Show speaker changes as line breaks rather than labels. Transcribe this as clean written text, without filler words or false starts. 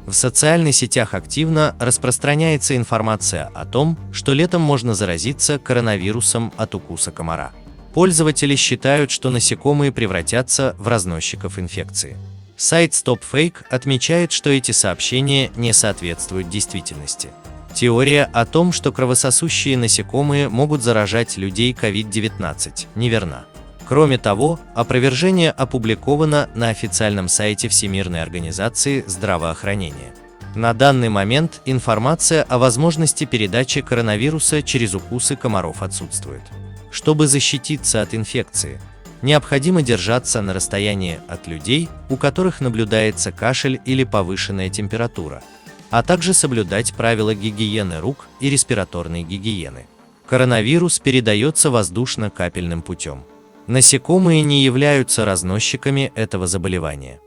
В социальных сетях активно распространяется информация о том, что летом можно заразиться коронавирусом от укуса комара. Пользователи считают, что насекомые превратятся в разносчиков инфекции. Сайт StopFake отмечает, что эти сообщения не соответствуют действительности. Теория о том, что кровососущие насекомые могут заражать людей COVID-19, неверна. Кроме того, опровержение опубликовано на официальном сайте Всемирной организации здравоохранения. На данный момент информация о возможности передачи коронавируса через укусы комаров отсутствует. Чтобы защититься от инфекции, необходимо держаться на расстоянии от людей, у которых наблюдается кашель или повышенная температура, а также соблюдать правила гигиены рук и респираторной гигиены. Коронавирус передается воздушно-капельным путем. Насекомые не являются разносчиками этого заболевания.